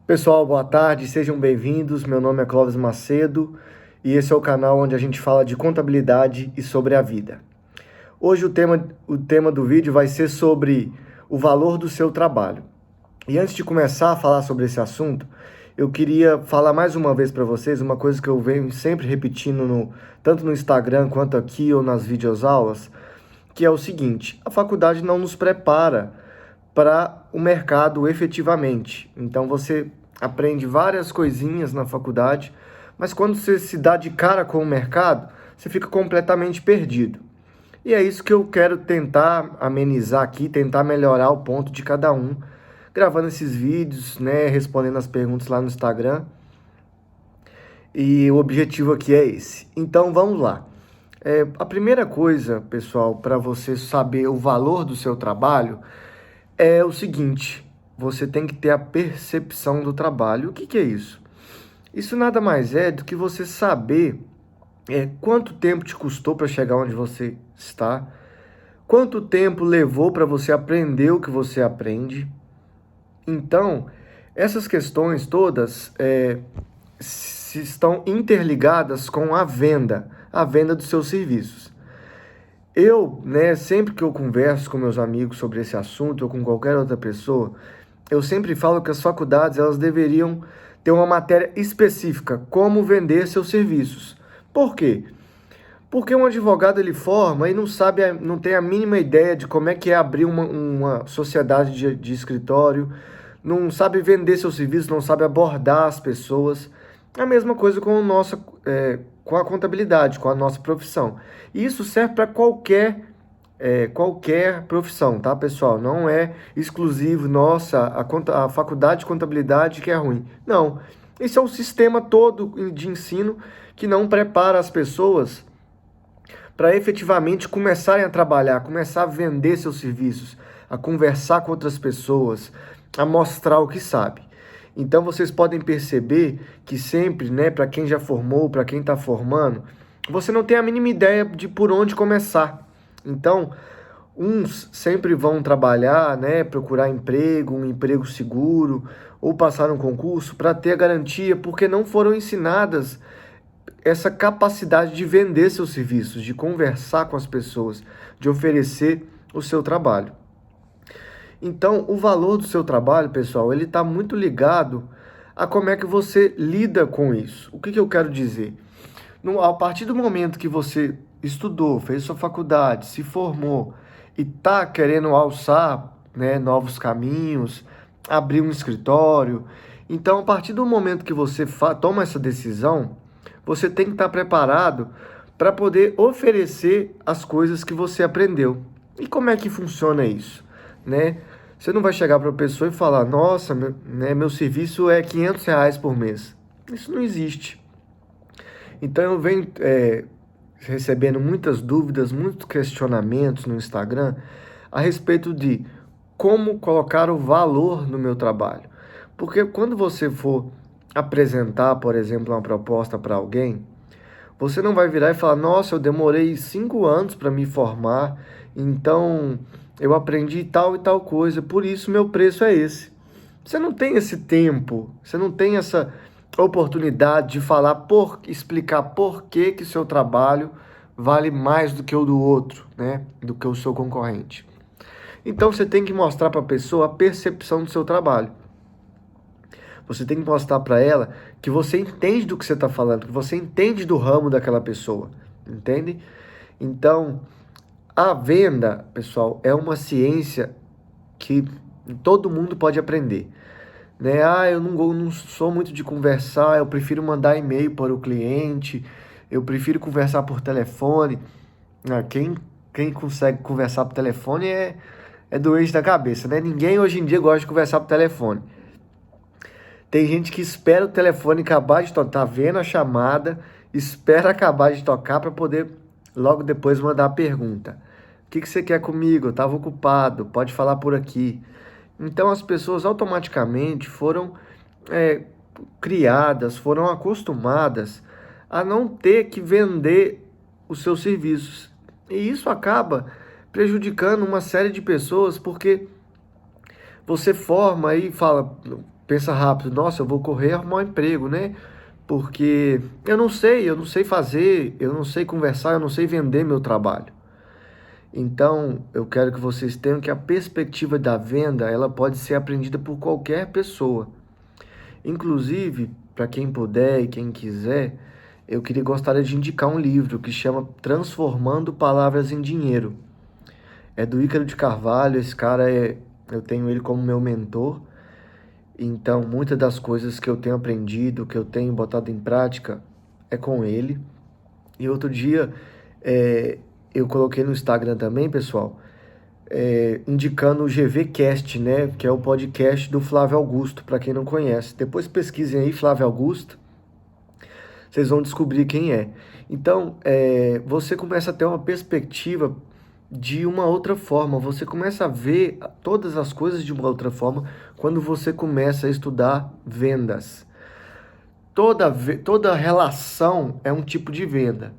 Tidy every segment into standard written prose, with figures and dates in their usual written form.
Pessoal, boa tarde, sejam bem-vindos. Meu nome é Clóvis Macedo e esse é o canal onde a gente fala de contabilidade e sobre a vida. Hoje o tema do vídeo vai ser sobre o valor do seu trabalho. E antes de começar a falar sobre esse assunto, eu queria falar mais uma vez para vocês uma coisa que eu venho sempre repetindo tanto no Instagram quanto aqui ou nas videoaulas, que é o seguinte: a faculdade não nos prepara para o mercado efetivamente. Então você aprende várias coisinhas na faculdade, mas quando você se dá de cara com o mercado, você fica completamente perdido. E é isso que eu quero tentar amenizar aqui, tentar melhorar o ponto de cada um, gravando esses vídeos, né, respondendo as perguntas lá no Instagram. E o objetivo aqui é esse. Então vamos lá. A primeira coisa, pessoal, para você saber o valor do seu trabalho é o seguinte: você tem que ter a percepção do trabalho. O que é isso? Isso nada mais é do que você saber quanto tempo te custou para chegar onde você está, quanto tempo levou para você aprender o que você aprende. Então, essas questões todas estão interligadas com a venda dos seus serviços. Eu, né, sempre que eu converso com meus amigos sobre esse assunto ou com qualquer outra pessoa, eu sempre falo que as faculdades elas deveriam ter uma matéria específica, como vender seus serviços. Por quê? Porque um advogado ele forma e não sabe, não tem a mínima ideia de como é que é abrir uma sociedade de escritório, não sabe vender seu serviço, não sabe abordar as pessoas. É a mesma coisa com a contabilidade, com a nossa profissão. E isso serve para qualquer profissão, tá, pessoal? Não é exclusivo, nossa, a faculdade de contabilidade que é ruim. Não, esse é o sistema todo de ensino que não prepara as pessoas para efetivamente começarem a trabalhar, começar a vender seus serviços, a conversar com outras pessoas, a mostrar o que sabe. Então vocês podem perceber que sempre, né, para quem já formou, para quem está formando, você não tem a mínima ideia de por onde começar. Então, uns sempre vão trabalhar, né, procurar emprego, um emprego seguro, ou passar um concurso para ter a garantia, porque não foram ensinadas essa capacidade de vender seus serviços, de conversar com as pessoas, de oferecer o seu trabalho. Então, o valor do seu trabalho, pessoal, ele está muito ligado a como é que você lida com isso. O que eu quero dizer? A partir do momento que você estudou, fez sua faculdade, se formou e está querendo alçar, né, novos caminhos, abrir um escritório, então, a partir do momento que você toma essa decisão, você tem que estar preparado para poder oferecer as coisas que você aprendeu. E como é que funciona isso, né? Você não vai chegar para a pessoa e falar: nossa, meu serviço é R$ 500 por mês. Isso não existe. Então eu venho recebendo muitas dúvidas, muitos questionamentos no Instagram a respeito de como colocar o valor no meu trabalho. Porque quando você for apresentar, por exemplo, uma proposta para alguém, você não vai virar e falar: nossa, eu demorei 5 anos para me formar, então eu aprendi tal e tal coisa, por isso meu preço é esse. Você não tem esse tempo, você não tem essa oportunidade de explicar por que que seu trabalho vale mais do que o do outro, né? Do que o seu concorrente. Então você tem que mostrar para a pessoa a percepção do seu trabalho. Você tem que mostrar para ela que você entende do que você está falando, que você entende do ramo daquela pessoa, entende? Então, a venda, pessoal, é uma ciência que todo mundo pode aprender, né? Eu não sou muito de conversar, eu prefiro mandar e-mail para o cliente, eu prefiro conversar por telefone. Quem consegue conversar por telefone é doente da cabeça, né? Ninguém hoje em dia gosta de conversar por telefone. Tem gente que espera o telefone acabar de tocar, tá vendo a chamada, espera acabar de tocar para poder logo depois mandar a pergunta. O que você quer comigo? Eu estava ocupado, pode falar por aqui. Então as pessoas automaticamente foram criadas, foram acostumadas a não ter que vender os seus serviços. E isso acaba prejudicando uma série de pessoas, porque você forma e fala: pensa rápido, nossa, eu vou correr e arrumar um emprego, né? Porque eu não sei fazer, eu não sei conversar, eu não sei vender meu trabalho. Então, eu quero que vocês tenham que a perspectiva da venda, ela pode ser aprendida por qualquer pessoa. Inclusive, para quem puder e quem quiser, gostaria de indicar um livro que chama Transformando Palavras em Dinheiro. É do Ícaro de Carvalho, eu tenho ele como meu mentor. Então, muitas das coisas que eu tenho aprendido, que eu tenho botado em prática, é com ele. E outro dia, é, eu coloquei no Instagram também, pessoal, indicando o GVcast, né? Que é o podcast do Flávio Augusto, para quem não conhece. Depois pesquisem aí, Flávio Augusto, vocês vão descobrir quem é. Então, você começa a ter uma perspectiva de uma outra forma, você começa a ver todas as coisas de uma outra forma quando você começa a estudar vendas. Toda relação é um tipo de venda.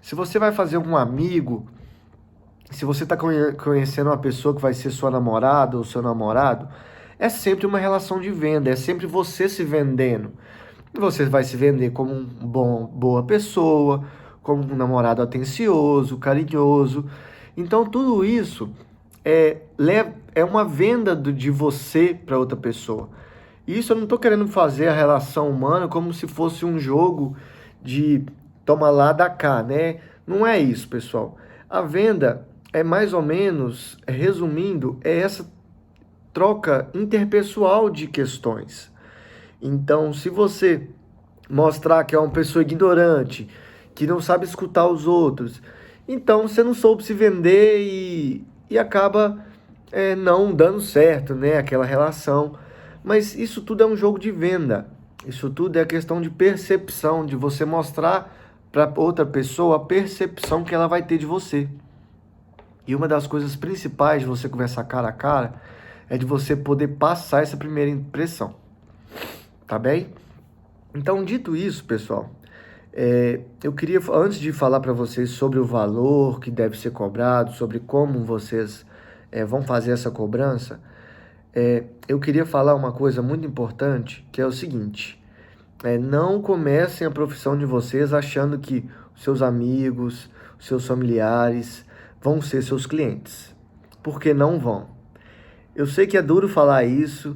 Se você vai fazer um amigo, se você está conhecendo uma pessoa que vai ser sua namorada ou seu namorado, é sempre uma relação de venda, é sempre você se vendendo. Você vai se vender como boa pessoa, como um namorado atencioso, carinhoso. Então, tudo isso é uma venda de você para outra pessoa. Isso eu não estou querendo fazer a relação humana como se fosse um jogo de toma lá, dá cá, né? Não é isso, pessoal. A venda é mais ou menos, resumindo, é essa troca interpessoal de questões. Então, se você mostrar que é uma pessoa ignorante, que não sabe escutar os outros, então você não soube se vender e acaba não dando certo, né? Aquela relação. Mas isso tudo é um jogo de venda. Isso tudo é questão de percepção, de você mostrar para outra pessoa a percepção que ela vai ter de você. E uma das coisas principais de você conversar cara a cara é de você poder passar essa primeira impressão. Tá bem? Então, dito isso, pessoal, eu queria, antes de falar para vocês sobre o valor que deve ser cobrado, sobre como vocês vão fazer essa cobrança, eu queria falar uma coisa muito importante, que é o seguinte: não comecem a profissão de vocês achando que os seus amigos, os seus familiares vão ser seus clientes, porque não vão. Eu sei que é duro falar isso.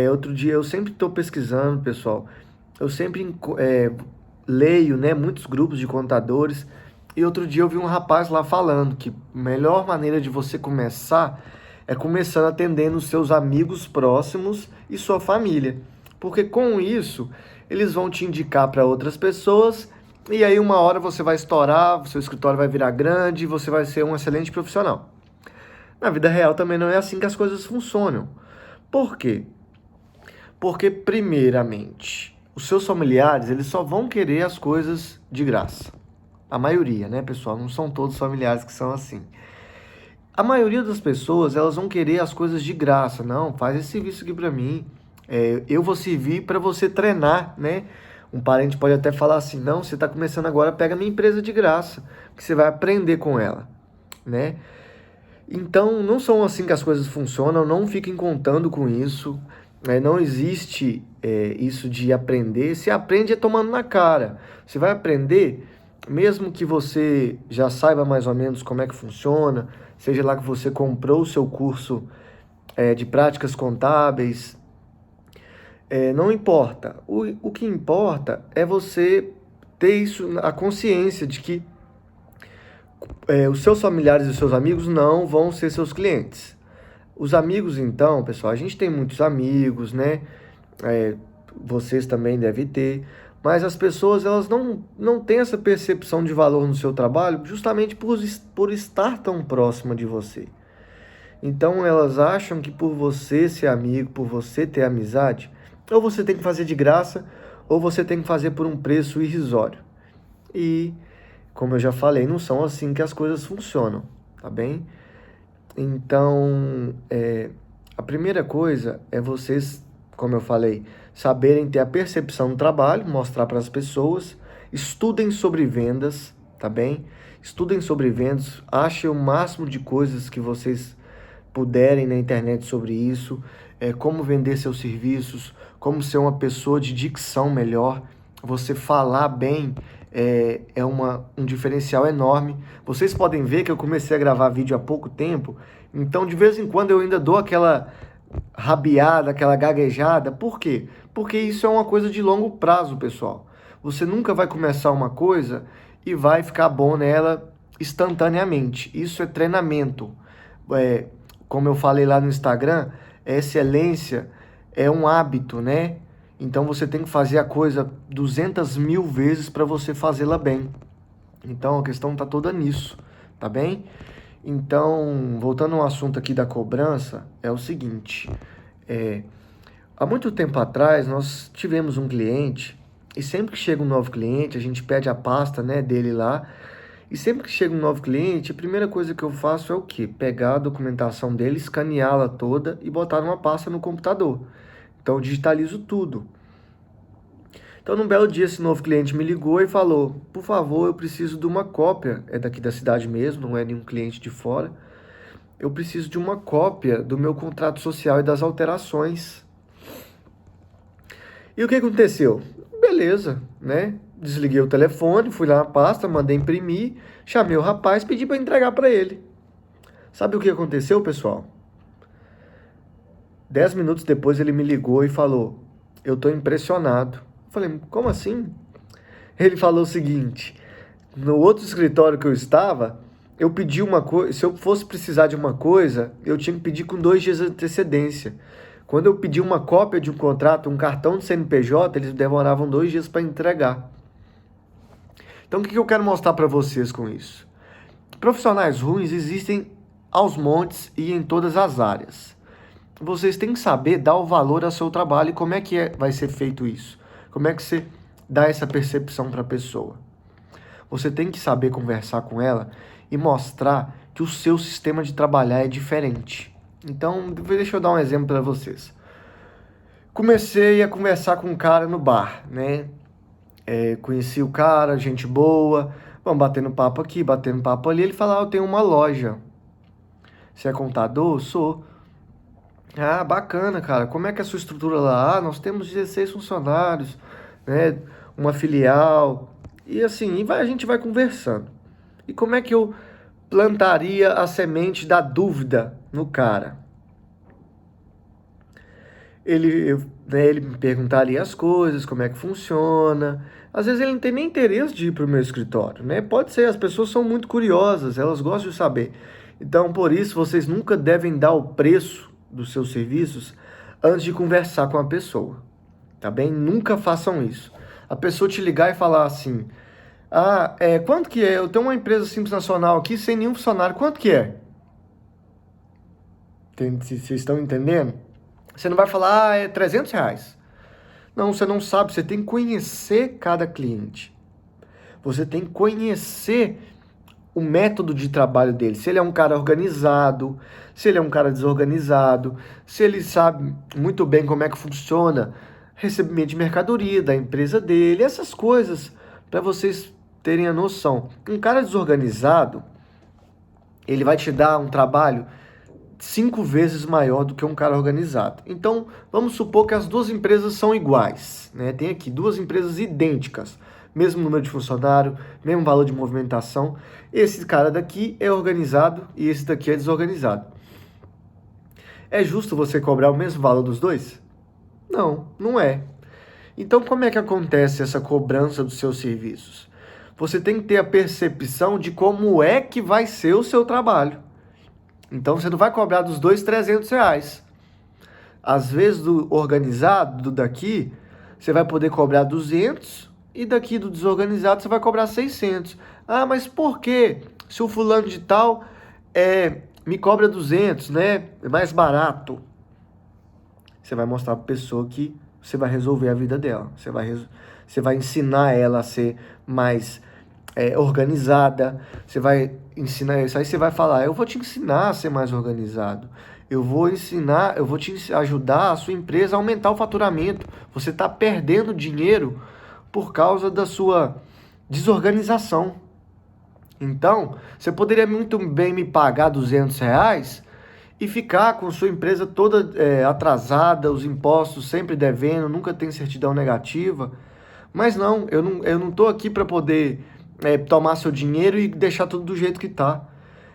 Outro dia eu sempre estou pesquisando, pessoal. Eu sempre leio, né, muitos grupos de contadores. E outro dia eu vi um rapaz lá falando que a melhor maneira de você começar é começando atendendo os seus amigos próximos e sua família. Porque com isso, eles vão te indicar para outras pessoas e aí uma hora você vai estourar, seu escritório vai virar grande e você vai ser um excelente profissional. Na vida real também não é assim que as coisas funcionam. Por quê? Porque, primeiramente, os seus familiares, eles só vão querer as coisas de graça. A maioria, né, pessoal? Não são todos os familiares que são assim. A maioria das pessoas, elas vão querer as coisas de graça. Não, faz esse serviço aqui pra mim. Eu vou servir para você treinar, né? Um parente pode até falar assim, não, você tá começando agora, pega minha empresa de graça, que você vai aprender com ela, né? Então, não são assim que as coisas funcionam, não fiquem contando com isso. Não existe isso de aprender. Se aprende é tomando na cara. Você vai aprender, mesmo que você já saiba mais ou menos como é que funciona, seja lá que você comprou o seu curso de práticas contábeis, não importa. O que importa é você ter isso, a consciência de que os seus familiares e os seus amigos não vão ser seus clientes. Os amigos, então, pessoal, a gente tem muitos amigos, né? Vocês também devem ter. Mas as pessoas, elas não têm essa percepção de valor no seu trabalho justamente por estar tão próxima de você. Então, elas acham que por você ser amigo, por você ter amizade, ou você tem que fazer de graça, ou você tem que fazer por um preço irrisório. E, como eu já falei, não são assim que as coisas funcionam, tá bem? Então, a primeira coisa é vocês, como eu falei, saberem ter a percepção do trabalho, mostrar para as pessoas, estudem sobre vendas, tá bem? Estudem sobre vendas, achem o máximo de coisas que vocês puderem na internet sobre isso. como vender seus serviços, como ser uma pessoa de dicção melhor. Você falar bem é um diferencial enorme. Vocês podem ver que eu comecei a gravar vídeo há pouco tempo, então de vez em quando eu ainda dou aquela rabiada, aquela gaguejada. Por quê? Porque isso é uma coisa de longo prazo, pessoal. Você nunca vai começar uma coisa e vai ficar bom nela instantaneamente. Isso é treinamento. Como eu falei lá no Instagram, excelência é um hábito, né? Então você tem que fazer a coisa 200.000 vezes para você fazê-la bem. Então a questão tá toda nisso, tá bem? Então, voltando ao assunto aqui da cobrança, é o seguinte, há muito tempo atrás nós tivemos um cliente, e sempre que chega um novo cliente, a gente pede a pasta, né, dele lá, e sempre que chega um novo cliente, a primeira coisa que eu faço é o quê? Pegar a documentação dele, escaneá-la toda e botar numa pasta no computador. Então eu digitalizo tudo. Então, num belo dia, esse novo cliente me ligou e falou: por favor, eu preciso de uma cópia, é daqui da cidade mesmo, não é nenhum cliente de fora. Eu preciso de uma cópia do meu contrato social e das alterações. E o que aconteceu? Beleza, né? Desliguei o telefone, fui lá na pasta, mandei imprimir, chamei o rapaz, pedi para entregar para ele. Sabe o que aconteceu, pessoal? 10 minutos depois ele me ligou e falou: eu tô impressionado. Eu falei: como assim? Ele falou o seguinte: no outro escritório que eu estava, eu pedi uma coisa, se eu fosse precisar de uma coisa, eu tinha que pedir com 2 dias de antecedência. Quando eu pedi uma cópia de um contrato, um cartão de CNPJ, eles demoravam 2 dias para entregar. Então o que eu quero mostrar para vocês com isso? Profissionais ruins existem aos montes e em todas as áreas. Vocês têm que saber dar o valor ao seu trabalho e como é que vai ser feito isso. Como é que você dá essa percepção para a pessoa? Você tem que saber conversar com ela e mostrar que o seu sistema de trabalhar é diferente. Então, deixa eu dar um exemplo para vocês. Comecei a conversar com um cara no bar, né? Conheci o cara, gente boa, vamos batendo papo aqui, batendo papo ali. Ele falou: eu tenho uma loja. Você é contador? Sou. Ah, bacana, cara. Como é que é a sua estrutura lá? Ah, nós temos 16 funcionários, né? Uma filial. E assim, a gente vai conversando. E como é que eu plantaria a semente da dúvida no cara? Ele me perguntaria as coisas, como é que funciona. Às vezes ele não tem nem interesse de ir para o meu escritório, né? Pode ser, as pessoas são muito curiosas, elas gostam de saber. Então, por isso, vocês nunca devem dar o preço dos seus serviços antes de conversar com a pessoa, tá bem? Nunca façam isso. A pessoa te ligar e falar assim: ah, quanto que é? Eu tenho uma empresa Simples Nacional aqui sem nenhum funcionário, quanto que é? Vocês estão entendendo? Você não vai falar: é R$ 300. Não, você não sabe, você tem que conhecer cada cliente. Você tem que conhecer o método de trabalho dele. Se ele é um cara organizado, se ele é um cara desorganizado, se ele sabe muito bem como é que funciona recebimento de mercadoria da empresa dele, essas coisas, para vocês terem a noção. Um cara desorganizado, ele vai te dar um trabalho 5 vezes maior do que um cara organizado. Então, vamos supor que as duas empresas são iguais, né? Tem aqui 2 empresas idênticas, mesmo número de funcionário, mesmo valor de movimentação. Esse cara daqui é organizado e esse daqui é desorganizado. É justo você cobrar o mesmo valor dos dois? Não, não é. Então, como é que acontece essa cobrança dos seus serviços? Você tem que ter a percepção de como é que vai ser o seu trabalho. Então, você não vai cobrar dos dois R$ 300. Às vezes, do organizado, do daqui, você vai poder cobrar 200 e daqui do desorganizado você vai cobrar 600. Ah, mas por quê? Se o fulano de tal me cobra 200, né? É mais barato. Você vai mostrar para a pessoa que você vai resolver a vida dela. Você vai ensinar ela a ser mais organizada. Você vai ensinar isso. Aí você vai falar: eu vou te ensinar a ser mais organizado. Eu vou te ajudar a sua empresa a aumentar o faturamento. Você está perdendo dinheiro por causa da sua desorganização. Então, você poderia muito bem me pagar R$ 200 e ficar com sua empresa toda atrasada, os impostos sempre devendo, nunca tem certidão negativa. Mas não, eu não tô aqui para poder tomar seu dinheiro e deixar tudo do jeito que tá.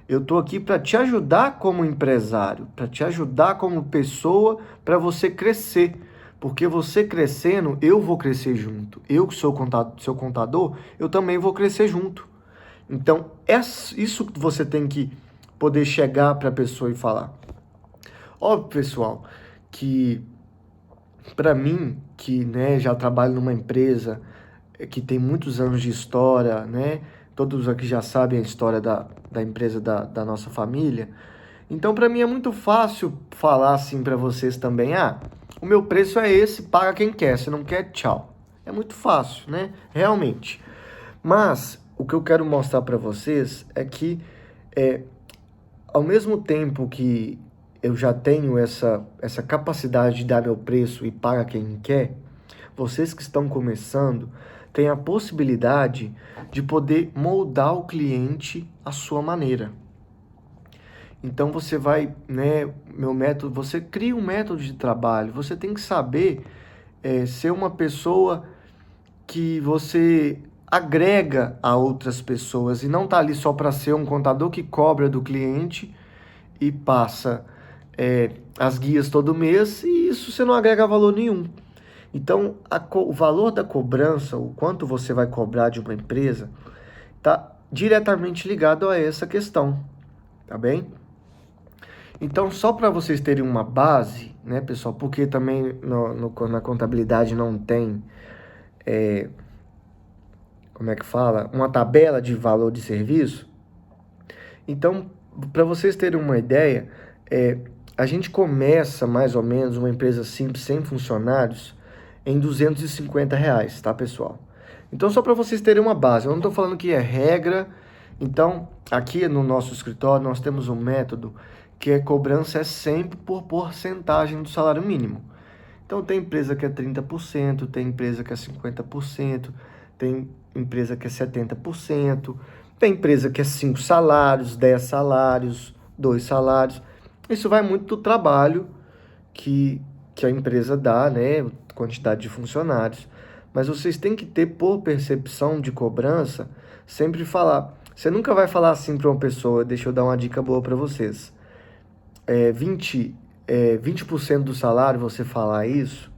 Eu tô aqui para te ajudar como empresário, para te ajudar como pessoa, para você crescer. Porque você crescendo, eu vou crescer junto. Eu que sou seu contador, eu também vou crescer junto. Então, isso que você tem que poder chegar para a pessoa e falar. Óbvio, pessoal, que para mim, que né, já trabalho numa empresa que tem muitos anos de história, né? Todos aqui já sabem a história da empresa da nossa família. Então, para mim é muito fácil falar assim para vocês também, o meu preço é esse, paga quem quer, se não quer, tchau. É muito fácil, né? Realmente. Mas o que eu quero mostrar para vocês é que ao mesmo tempo que eu já tenho essa capacidade de dar meu preço e paga quem quer, vocês que estão começando têm a possibilidade de poder moldar o cliente à sua maneira. Então você vai, né, meu método, você cria um método de trabalho, você tem que saber ser uma pessoa que você agrega a outras pessoas e não tá ali só para ser um contador que cobra do cliente e passa as guias todo mês e isso você não agrega valor nenhum. Então, o valor da cobrança, o quanto você vai cobrar de uma empresa, está diretamente ligado a essa questão, tá bem? Então, só para vocês terem uma base, né, pessoal, porque também na contabilidade não tem, como é que fala? Uma tabela de valor de serviço. Então, para vocês terem uma ideia, a gente começa mais ou menos uma empresa simples, sem funcionários, em R$ 250, tá, pessoal? Então, só para vocês terem uma base, eu não estou falando que é regra. Então, aqui no nosso escritório, nós temos um método que a cobrança é sempre por porcentagem do salário mínimo. Então, tem empresa que é 30%, tem empresa que é 50%, tem empresa que é 70%, tem empresa que é 5 salários, 10 salários, 2 salários. Isso vai muito do trabalho que a empresa dá, né? Quantidade de funcionários. Mas vocês têm que ter, por percepção de cobrança, sempre falar. Você nunca vai falar assim para uma pessoa, deixa eu dar uma dica boa para vocês. 20% do salário, você falar isso,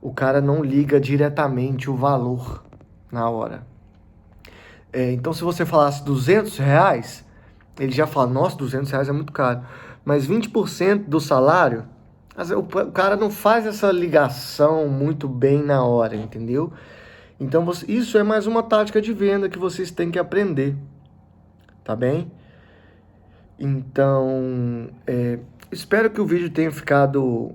o cara não liga diretamente o valor na hora. Então, se você falasse R$ 200, ele já fala, nossa, R$ 200 é muito caro. Mas 20% do salário, o cara não faz essa ligação muito bem na hora, entendeu? Então, isso é mais uma tática de venda que vocês têm que aprender, tá bem? Então, espero que o vídeo tenha ficado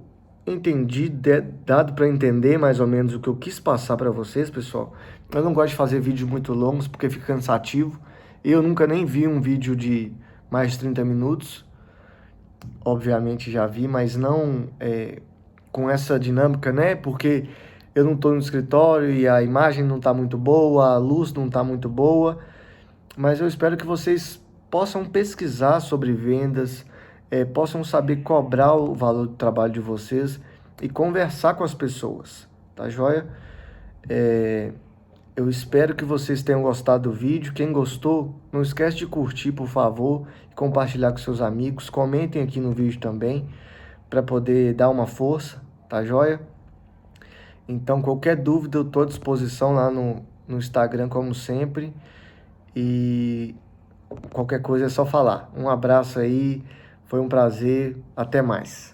entendido, dado para entender mais ou menos o que eu quis passar para vocês, pessoal. Eu não gosto de fazer vídeos muito longos porque fica cansativo. Eu nunca nem vi um vídeo de mais de 30 minutos. Obviamente já vi, mas não com essa dinâmica, né? Porque eu não estou no escritório e a imagem não está muito boa, a luz não está muito boa. Mas eu espero que vocês possam pesquisar sobre vendas, possam saber cobrar o valor do trabalho de vocês e conversar com as pessoas, tá joia? Eu espero que vocês tenham gostado do vídeo. Quem gostou, não esquece de curtir, por favor, e compartilhar com seus amigos. Comentem aqui no vídeo também, para poder dar uma força, tá joia? Então, qualquer dúvida, eu estou à disposição lá no Instagram, como sempre. E qualquer coisa é só falar. Um abraço aí, foi um prazer, até mais.